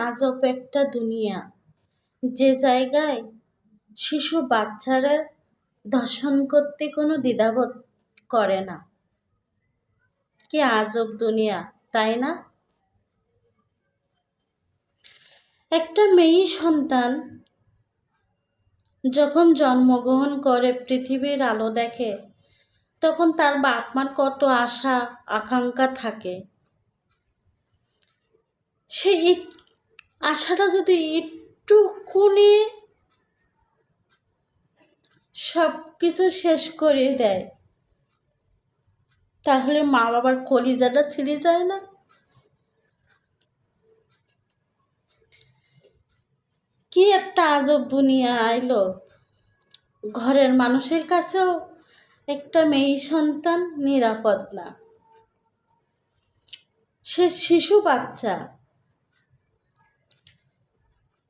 আজব একটা দুনিয়া, যে জায়গায় শিশু বাচ্চারা ধর্ষণ করতে কোনো দ্বিধাবোধ করে না। কি আজব দুনিয়া, তাই না? একটা মেয়ে সন্তান যখন জন্মগ্রহণ করে, পৃথিবীর আলো দেখে, তখন তার বাপ মার কত আশা আকাঙ্ক্ষা থাকে। সেই আশাটা যদি একটুকুনি সব কিছু শেষ করে দেয়, তাহলে মা বাবার কলিজাটা ছিঁড়ে যায় না? কি একটা আজব দুনিয়া আইলো। ঘরের মানুষের কাছেও একটা মেয়ে সন্তান নিরাপদ না। সে শিশু বাচ্চা।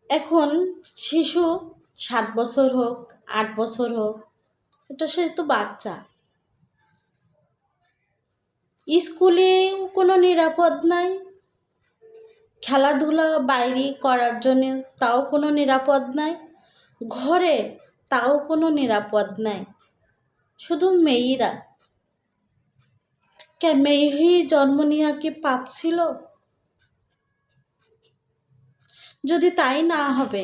এখন শিশু 7 বছর হোক, 8 বছর হোক, এটা সে তো বাচ্চা। স্কুলেও কোনো নিরাপদ নাই, খেলাধুলা বাইরে করার জন্য তাও কোনো নিরাপদ নাই, ঘরে তাও কোনো নিরাপদ নাই। শুধু মেয়েরা। মেয়ে হয়ে জন্ম নেওয়া কি পাপ ছিল? যদি তাই না হবে,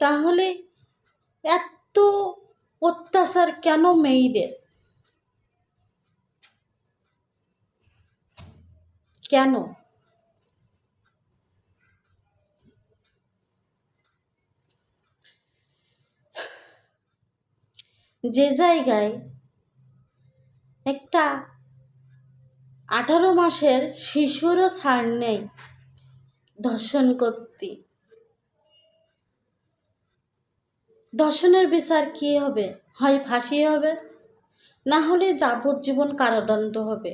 তাহলে এত অত্যাচার কেন মেয়েদের? কেন? যে জায়গায় একটা 18 মাসের শিশুরও ছাড় নেই ধর্ষণ করতে, ধর্ষণের বিচার কি হবে? হয় ফাঁসি হবে, না হলে যাবজ্জীবন কারাদণ্ড হবে।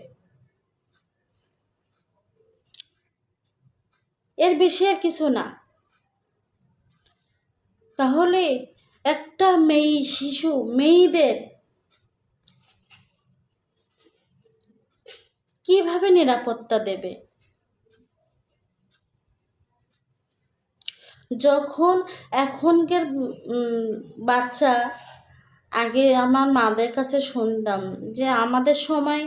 এর বেশি আর কিছু না। তাহলে একটা মেয়ে শিশু মেয়েদের কিভাবে নিরাপত্তা দেবে? যখন এখনকার বাচ্চা, আগে আমার মাদের কাছে শুনতাম যে আমাদের সময়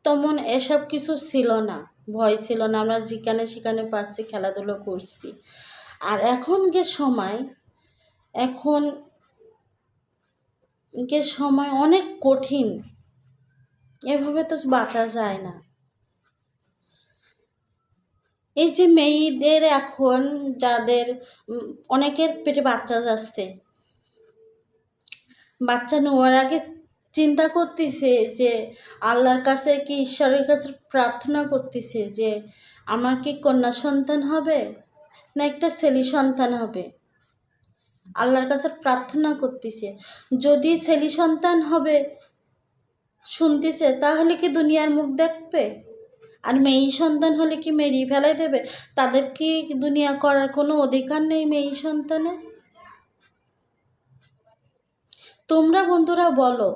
তেমন এসব কিছু ছিল না, ভয় ছিল না, আমরা যেখানে সেখানে পারছি, খেলাধুলো করছি। আর এখনকার সময় অনেক কঠিন, এভাবে তো বাঁচা যায় না। এই যে মেয়েদের এখন যাদের অনেকের পেটে বাচ্চা যাচ্ছে, বাচ্চা নেওয়ার আগে চিন্তা করতেছে যে আল্লাহর কাছে কি, ঈশ্বরের কাছে প্রার্থনা করতেছে যে আমার কি কন্যা সন্তান হবে না একটা ছেলে সন্তান হবে। আল্লাহর কাছে প্রার্থনা করতেছে, যদি ছেলে সন্তান হবে শুনতেছে, তাহলে কি দুনিয়ার মুখ দেখবে? আর মেয়ে সন্তান হলে কি মেরিয়ে ফেলাই দেবে? তাদের কি দুনিয়া করার কোনো অধিকার নেই মেয়ে সন্তানের? তোমরা বন্ধুরা বলো,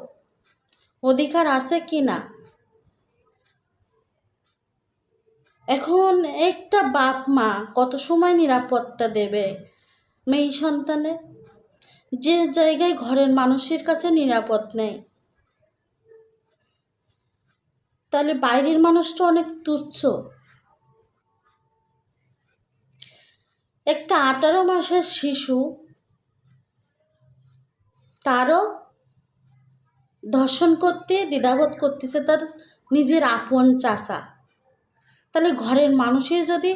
অধিকার আছে কি না? এখন একটা বাপ মা কত সময় নিরাপত্তা দেবে মেয়ে সন্তানের, যে জায়গায় ঘরের মানুষের কাছে নিরাপদ নেই? তাহলে বাইরের মানুষটা অনেক তুচ্ছ। একটা 18 মাসের শিশু, তারও ধর্ষণ করতে দ্বিধাবোধ করতেছে তার নিজের আপন চাচা। তাহলে ঘরের মানুষের যদি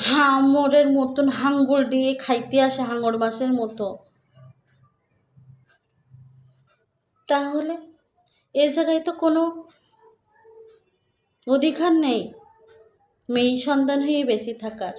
হাঙরের মতন হাঙ্গর দিয়ে খাইতে আসে, হাঙর মাসের মতো, তাহলে এ জায়গায় তো কোনো অধিকার নেই মেয়ে সন্তান হয়ে বেঁচে থাকার।